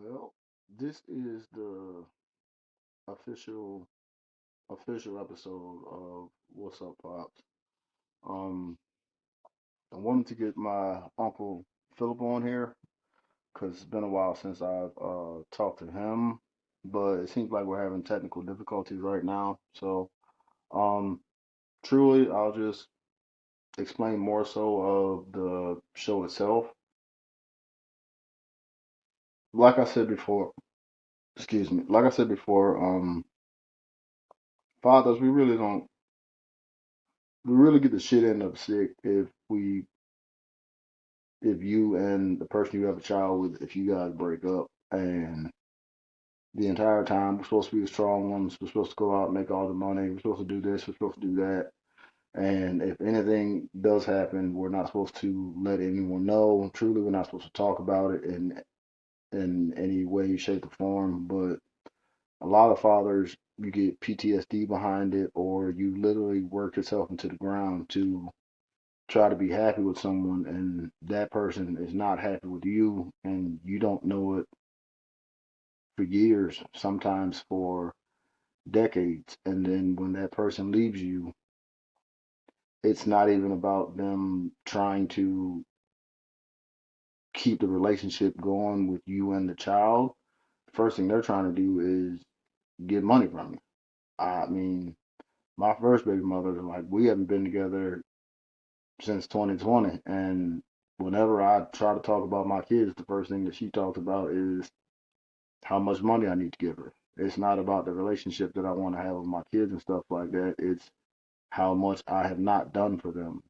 Well, this is the official official episode of What's Up, Pops. Um, I wanted to get my uncle Philip on here because it's been a while since I've talked to him, but it seems like we're having technical difficulties right now. So, um, truly, I'll just explain more so of the show itself. Like I said before, excuse me, like I said before, fathers, we really get the shit end up sick if you and the person you have a child with, if you guys break up and the entire time we're supposed to be the strong ones, we're supposed to go out and make all the money, we're supposed to do this, we're supposed to do that. And if anything does happen, we're not supposed to let anyone know. Truly, we're not supposed to talk about it in any way, shape, or form. But a lot of fathers, you get PTSD behind it, or you literally work yourself into the ground to try to be happy with someone and that person is not happy with you and you don't know it for years, sometimes for decades. And then when that person leaves you, it's not even about them trying to keep the relationship going with you and the child. First thing they're trying to do is get money from you. I mean, my first baby mother, like, we haven't been together since 2020. And whenever I try to talk about my kids, the first thing that she talks about is how much money I need to give her. It's not about the relationship that I want to have with my kids and stuff like that. It's how much I have not done for them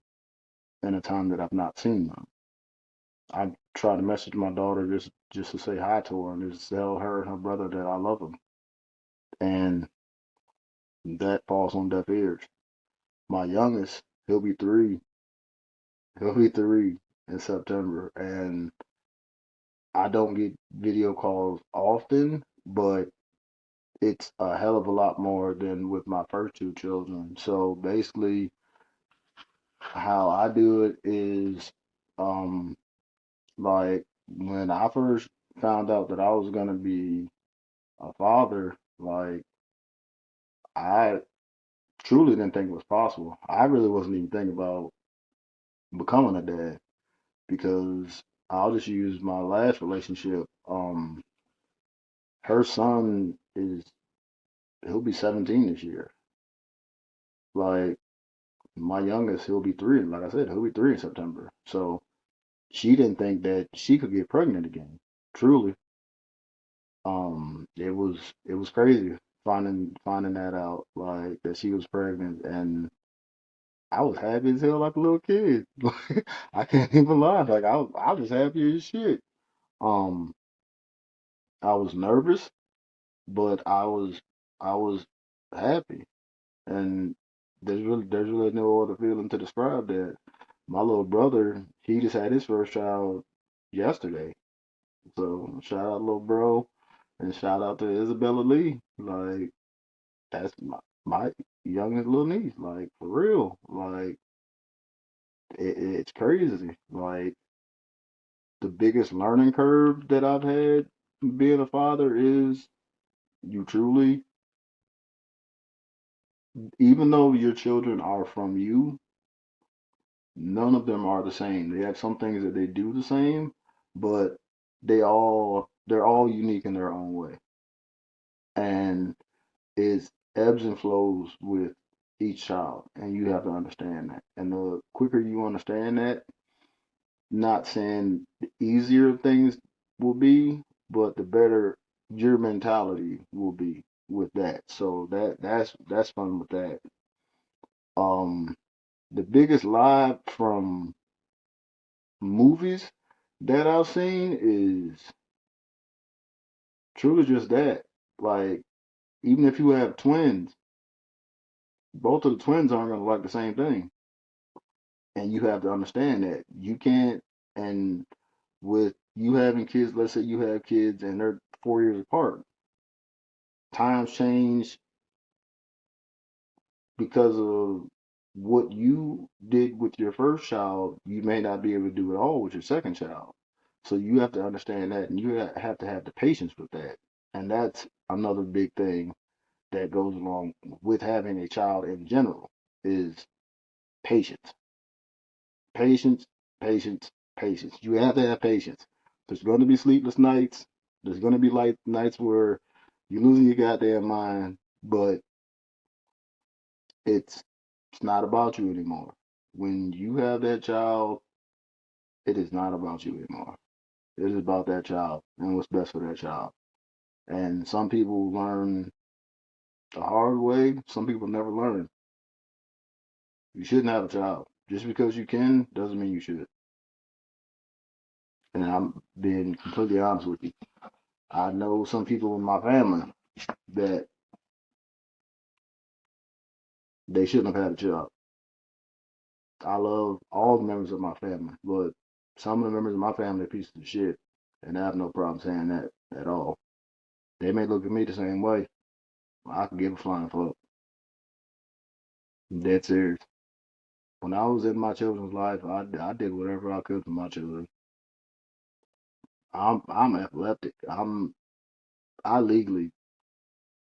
in a time that I've not seen them. I try to message my daughter just to say hi to her and just tell her and her brother that I love them. And that falls on deaf ears. My youngest, he'll be three. He'll be three in September, and I don't get video calls often, but it's a hell of a lot more than with my first two children. So basically, how I do it is, um, like when I first found out that I was gonna be a father, like I truly didn't think it was possible. I really wasn't even thinking about becoming a dad because I'll just use my last relationship. Her son is he'll be 17 this year. Like my youngest, he'll be three. Like I said, he'll be three in September. So she didn't think that she could get pregnant again. Truly, it was crazy finding that out, like that she was pregnant, and I was happy as hell like a little kid. Like I can't even lie. Like I was just happy as shit. Um, I was nervous, but I was happy, and there's really no other feeling to describe that. My little brother, he just had his first child yesterday. So shout out little bro and shout out to Isabella Lee. Like that's my youngest little niece. Like for real. Like it's crazy. Like the biggest learning curve that I've had being a father is you truly, even though your children are from you, none of them are the same. They have some things that they do the same, but they're all unique in their own way. And it's ebbs and flows with each child, and you have to understand that. And the quicker you understand that, not saying the easier things will be, but the better your mentality will be with that. So that's fun with that. Um, the biggest lie from movies that I've seen is truly just that. Like, even if you have twins, both of the twins aren't gonna like the same thing. And you have to understand that. You can't and with you having kids, let's say you have kids and they're 4 years apart, times change because of what you did with your first child, you may not be able to do it all with your second child. So you have to understand that, and you have to have the patience with that. And that's another big thing that goes along with having a child in general is patience. Patience, patience, patience. You have to have patience. There's going to be sleepless nights. There's going to be like nights where you're losing your goddamn mind, but it's it's not about you anymore. When you have that child, it is not about you anymore. It is about that child and what's best for that child. And some people learn the hard way. Some people never learn. You shouldn't have a child. Just because you can doesn't mean you should. And I'm being completely honest with you. I know some people in my family that they shouldn't have had a child. I love all the members of my family, but some of the members of my family are pieces of shit, and I have no problem saying that at all. They may look at me the same way. I can give a flying fuck. I'm dead serious. When I was in my children's life, I did whatever I could for my children. I'm epileptic. I legally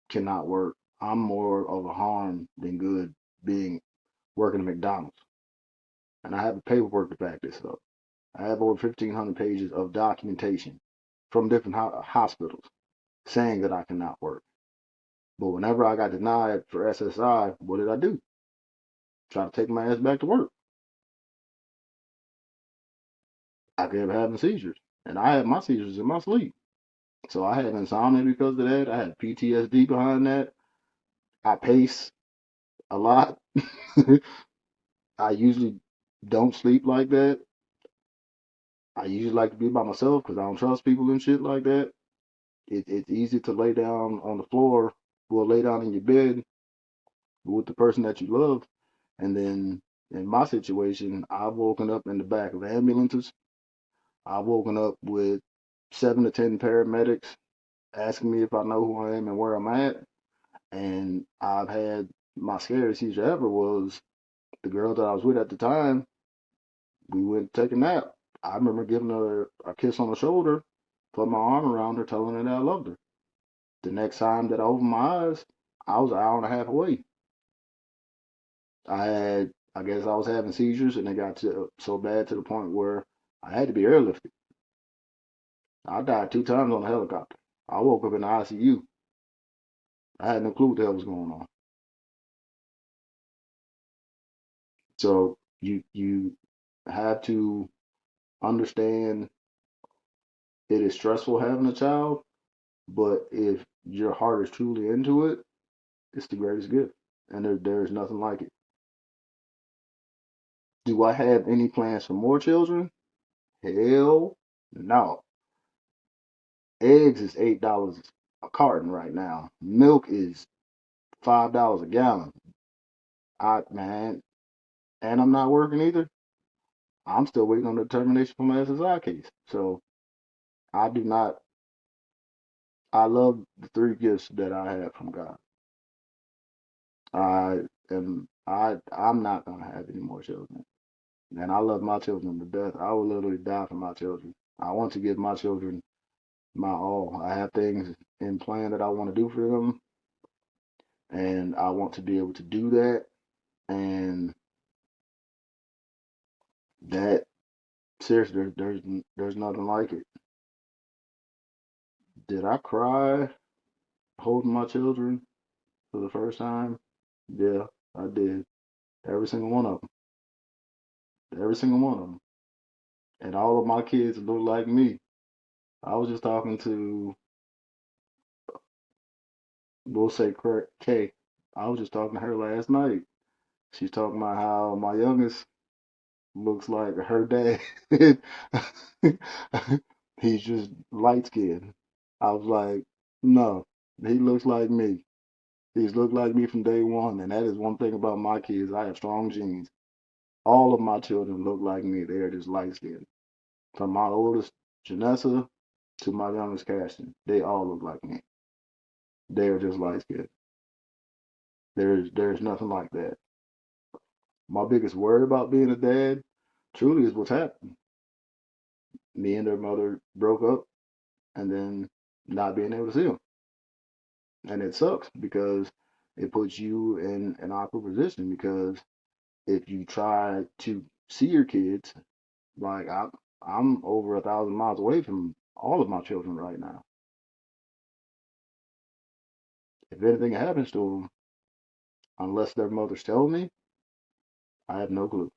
cannot work. I'm more of a harm than good being working at McDonald's, and I have the paperwork to back this up. I have over 1,500 pages of documentation from different hospitals saying that I cannot work. But whenever I got denied for SSI, what did I do? Try to take my ass back to work. I kept having seizures, and I had my seizures in my sleep. So I had insomnia because of that. I had PTSD behind that. I pace a lot. I usually don't sleep like that. I usually like to be by myself because I don't trust people and shit like that. It's easy to lay down on the floor or lay down in your bed with the person that you love. And then in my situation, I've woken up in the back of ambulances. I've woken up with 7 to 10 paramedics asking me if I know who I am and where I'm at. And I've had my scariest seizure ever was the girl that I was with at the time. We went to take a nap. I remember giving her a kiss on the shoulder, put my arm around her, telling her that I loved her. The next time that I opened my eyes, I was an hour and a half away. I guess I was having seizures, and they got so bad to the point where I had to be airlifted. I died 2 times on a helicopter. I woke up in the ICU. I had no clue what the hell was going on. So you have to understand it is stressful having a child, but if your heart is truly into it, it's the greatest gift, and there is nothing like it. Do I have any plans for more children? Hell no. Eggs is $8 a carton right now. Milk is $5 a gallon. Man, and I'm not working either. I'm still waiting on the determination from my SSI case. So I do not. I love the three gifts that I have from God. I'm not gonna have any more children. And I love my children to death. I will literally die for my children. I want to give my children my all. I have things in plan that I want to do for them, and I want to be able to do that. And that seriously, there's nothing like it. Did I cry holding my children for the first time? Yeah, I did. Every single one of them. Every single one of them. And all of my kids look like me. I was just talking to, we'll say Kay. I was just talking to her last night. She's talking about how my youngest looks like her dad. He's just light skinned. I was like, no, he looks like me. He's looked like me from day one. And that is one thing about my kids. I have strong genes. All of my children look like me. They are just light skinned. From my oldest, Janessa, to my youngest, Caston. They all look like me. They are just light skinned. There's nothing like that. My biggest worry about being a dad truly is what's happening. me and their mother broke up, and then not being able to see them. And it sucks because it puts you in an awkward position because if you try to see your kids, like I'm over 1,000 miles away from all of my children right now. If anything happens to them, unless their mother's telling me, I have no clue.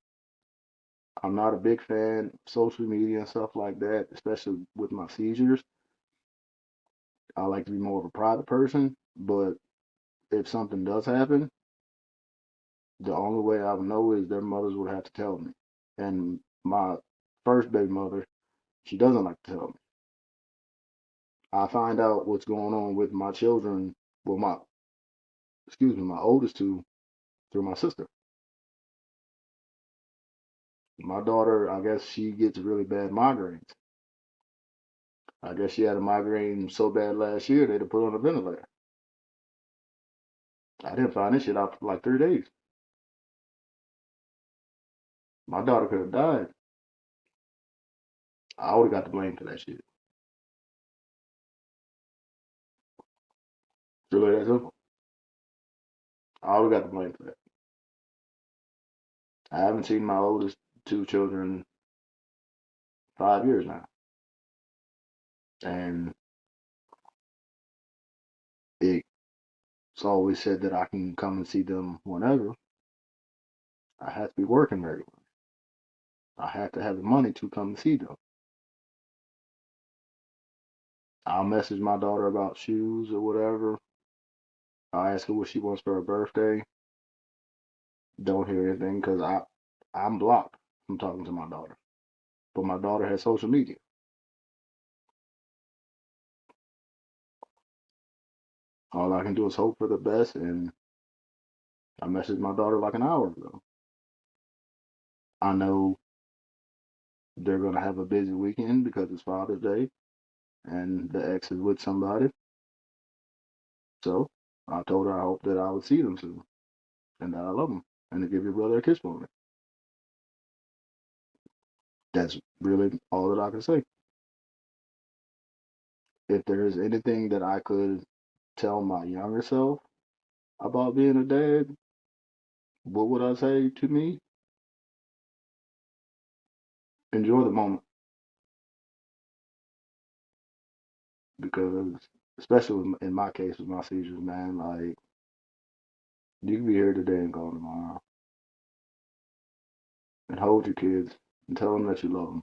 I'm not a big fan of social media and stuff like that, especially with my seizures. I like to be more of a private person, but if something does happen, the only way I would know is their mothers would have to tell me. And my first baby mother, she doesn't like to tell me. I find out what's going on with my children, well, my oldest two, through my sister. My daughter, I guess she gets really bad migraines. I guess she had a migraine so bad last year they had to put her on a ventilator. I didn't find this shit out for like 3 days. My daughter could have died. I would have got the blame for that shit. It's really that simple. I would have got the blame for that. I haven't seen my oldest two children 5 years now. And it's always said that I can come and see them whenever. I have to be working regularly. I have to have the money to come and see them. I'll message my daughter about shoes or whatever. I'll ask her what she wants for her birthday. Don't hear anything because I'm blocked from talking to my daughter. But my daughter has social media. All I can do is hope for the best. And I messaged my daughter like an hour ago. I know they're gonna have a busy weekend because it's Father's Day and the ex is with somebody. So I told her I hope that I would see them soon and that I love them and to give your brother a kiss for me. That's really all that I can say. If there is anything that I could tell my younger self about being a dad, what would I say to me? Enjoy the moment because, especially in my case with my seizures, man, like you can be here today and gone tomorrow. And hold your kids and tell them that you love them.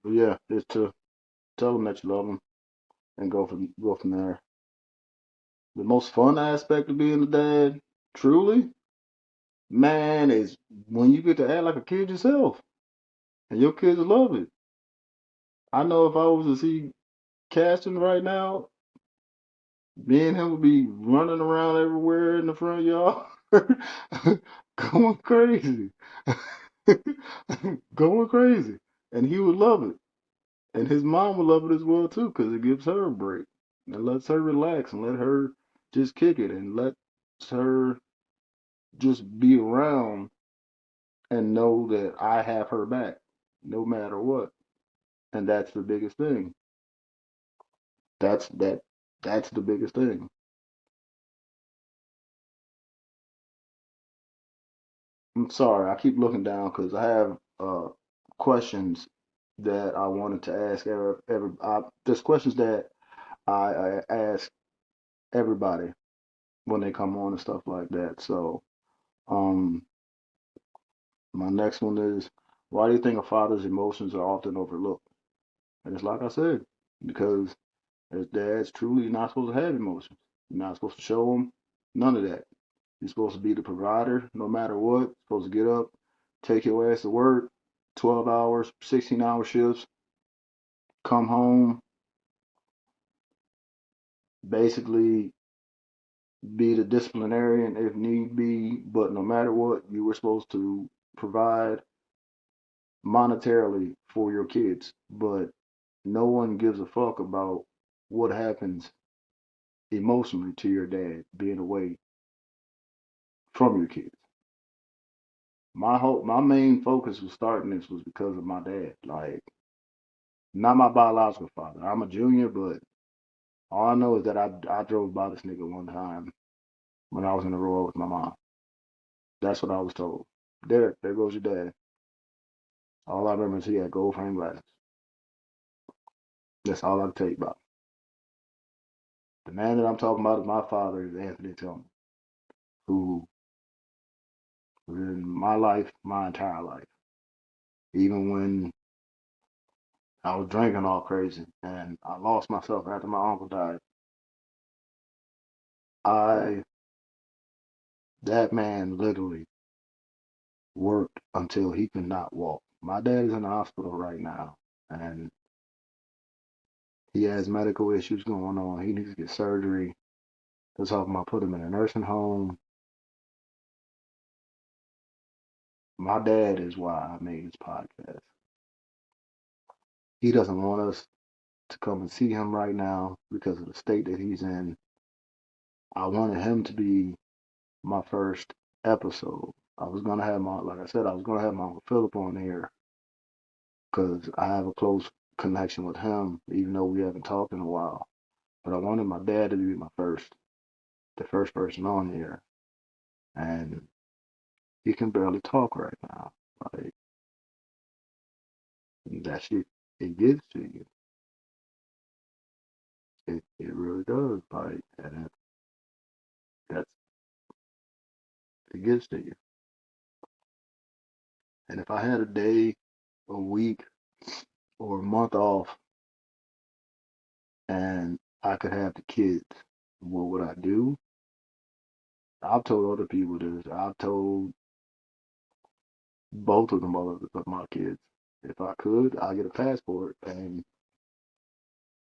But yeah, just to tell them that you love them and go from there. The most fun aspect of being a dad, truly, man, is when you get to act like a kid yourself and your kids love it. I know if I was to see Caston right now, me and him would be running around everywhere in the front yard, going crazy, going crazy, and he would love it, and his mom would love it as well too, because it gives her a break and lets her relax and let her just kick it and lets her just be around and know that I have her back no matter what. And that's the biggest thing. That's that that's the biggest thing. I'm sorry, I keep looking down because I have questions that I wanted to ask there's questions that I ask everybody when they come on and stuff like that. So, um, my next one is, why do you think a father's emotions are often overlooked? And it's like I said, because as dads, truly, you're not supposed to have emotions. You're not supposed to show them none of that. You're supposed to be the provider no matter what. You're supposed to get up, take your ass to work, 12 hours, 16-hour shifts, come home, basically be the disciplinarian if need be, but no matter what, you were supposed to provide monetarily for your kids. But no one gives a fuck about what happens emotionally to your dad being away from your kids. My main focus was starting this was because of my dad. Like, not my biological father. I'm a junior, but all I know is that I drove by this nigga one time when I was in the road with my mom. That's what I was told. Derek, there goes your dad. All I remember is he had gold frame glasses. That's all I can tell you about. The man that I'm talking about is my father, is Anthony Tillman, who was in my life, my entire life. Even when I was drinking all crazy and I lost myself after my uncle died, I that man literally worked until he could not walk. My dad is in the hospital right now, and he has medical issues going on. He needs to get surgery. They're talking about putting him in a nursing home. My dad is why I made this podcast. He doesn't want us to come and see him right now because of the state that he's in. I wanted him to be my first episode. I was gonna have my, like I said, I was gonna have my Uncle Philip on here because I have a close connection with him, even though we haven't talked in a while. But I wanted my dad to be the first person on here, and he can barely talk right now. Like, that shit, it gets to you. It really does. Like, and that's it gets to you. And if I had a day, a week, or a month off, and I could have the kids, what would I do? I've told other people this. I've told both of the mothers of my kids, if I could, I'd get a passport and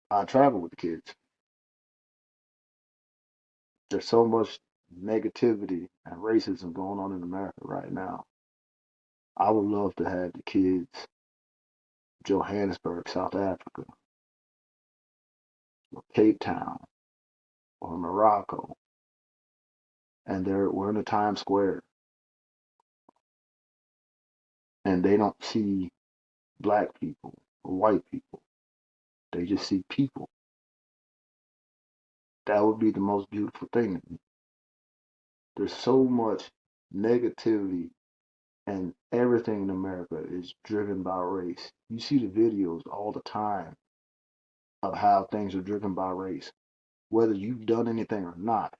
I travel with the kids. There's so much negativity and racism going on in America right now. I would love to have the kids Johannesburg, South Africa, or Cape Town, or Morocco, and we're in the Times Square, and they don't see black people or white people. They just see people. That would be the most beautiful thing. There's so much negativity, and everything in America is driven by race. You see the videos all the time of how things are driven by race, whether you've done anything or not.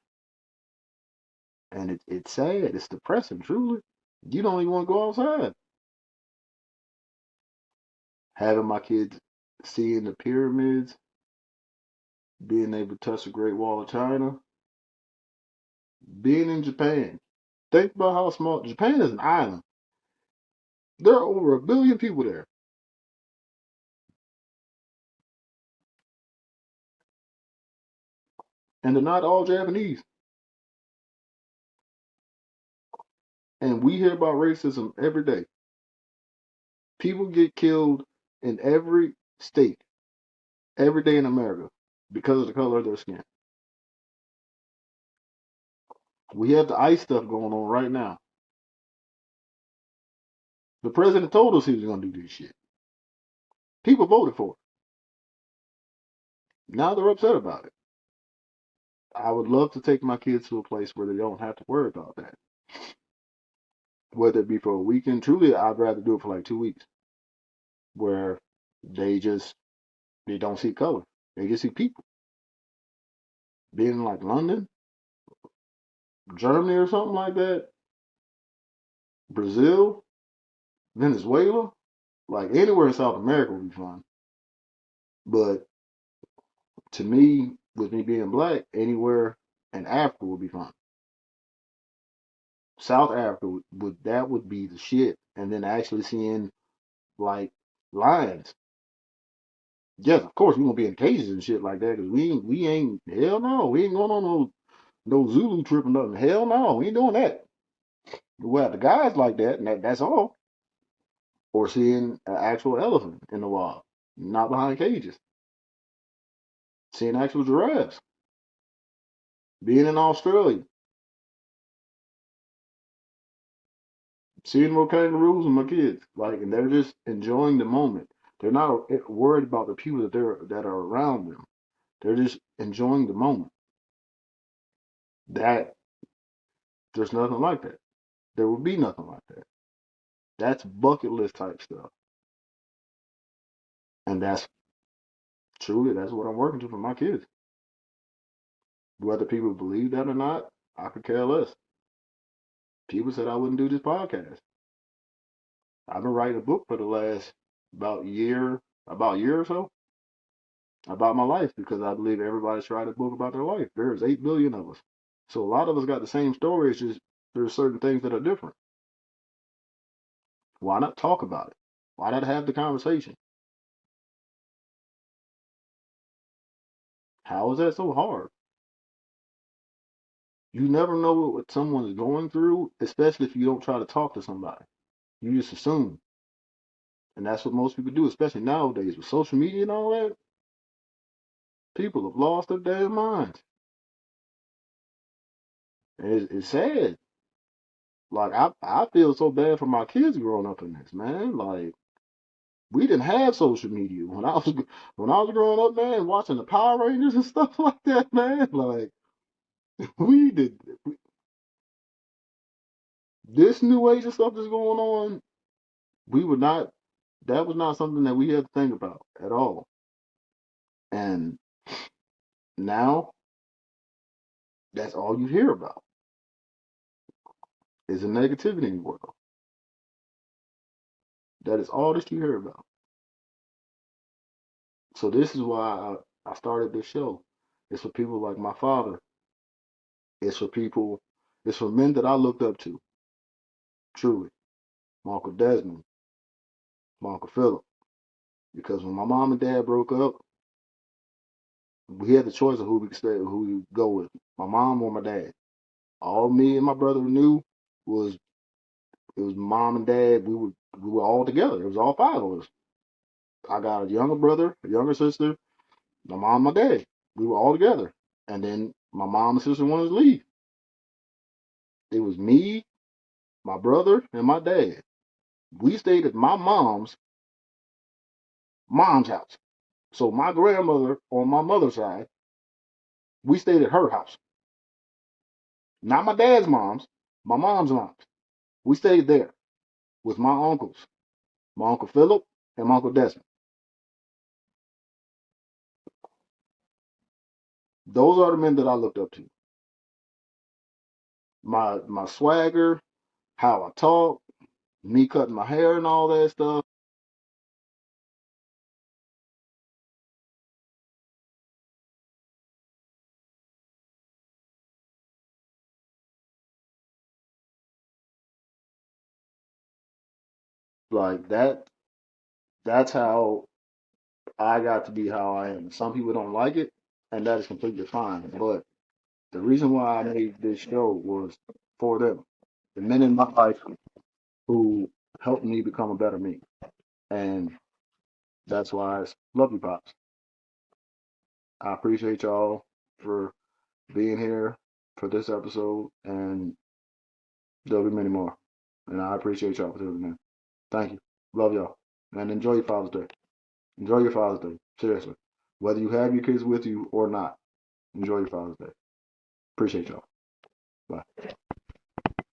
And it's sad. It's depressing, truly. You don't even want to go outside. Having my kids seeing the pyramids, being able to touch the Great Wall of China, being in Japan. Think about how small Japan is, an island. There are over 1 billion people there, and they're not all Japanese. And we hear about racism every day. People get killed in every state, every day in America because of the color of their skin. We have the ICE stuff going on right now. The president told us he was going to do this shit. People voted for it. Now they're upset about it. I would love to take my kids to a place where they don't have to worry about that. Whether it be for a weekend, truly, I'd rather do it for like 2 weeks, where they just they don't see color. They just see people. Being in like London, Germany, or something like that, Brazil, Venezuela, like anywhere in South America would be fun. But to me, with me being black, anywhere in Africa would be fun. South Africa would be the shit. And then actually seeing like lions. Yes, of course we gonna be in cages and shit like that because we ain't hell no, we ain't going on no No Zulu tripping nothing. Hell no, we ain't doing that. Well, the guys like that, and that's all. Or seeing an actual elephant in the wild, not behind cages. Seeing actual giraffes. Being in Australia. Seeing more kangaroos with my kids. Like, and they're just enjoying the moment. They're not worried about the people that are around them. They're just enjoying the moment. That there's nothing like that. There will be nothing like that. That's bucket list type stuff. And that's truly that's what I'm working to for my kids. Whether people believe that or not, I could care less. People said I wouldn't do this podcast. I've been writing a book for the last about a year or so, about my life because I believe everybody should write a book about their life. There's 8 billion of us. So a lot of us got the same story. It's just there's certain things that are different. Why not talk about it? Why not have the conversation? How is that so hard? You never know what someone's going through, especially if you don't try to talk to somebody. You just assume. And that's what most people do, especially nowadays with social media and all that. People have lost their damn minds. And it's sad. Like I feel so bad for my kids growing up in this, man. Like we didn't have social media when I was growing up, man, watching the Power Rangers and stuff like that, man. Like we did this new age of stuff that's going on. We would not. That was not something that we had to think about at all. And now that's all you hear about is the negativity in the world. That is all that you hear about. So this is why I started this show. It's for people like my father. It's for people. It's for men that I looked up to. Truly, my uncle Desmond, my uncle Philip. Because when my mom and dad broke up, we had the choice of who we could stay, who we could go with, my mom or my dad. All me and my brother knew was it was mom and dad. We were all together. It was all five of us. I got a younger brother, a younger sister, my mom, my dad. We were all together. And then my mom and sister wanted to leave. It was me, my brother, and my dad. We stayed at my mom's house. So my grandmother on my mother's side, we stayed at her house. Not my dad's mom's, my mom's mom's. We stayed there with my uncles, my uncle Philip and my uncle Desmond. Those are the men that I looked up to. My swagger, how I talk, me cutting my hair and all that stuff. Like that's how I got to be how I am. Some people don't like it, and that is completely fine. But the reason why I made this show was for them, the men in my life who helped me become a better me. And that's why I love you, Pops. I appreciate y'all for being here for this episode, and there'll be many more. And I appreciate y'all for tuning in. Thank you. Love y'all. And enjoy your Father's Day. Enjoy your Father's Day. Seriously. Whether you have your kids with you or not, enjoy your Father's Day. Appreciate y'all. Bye.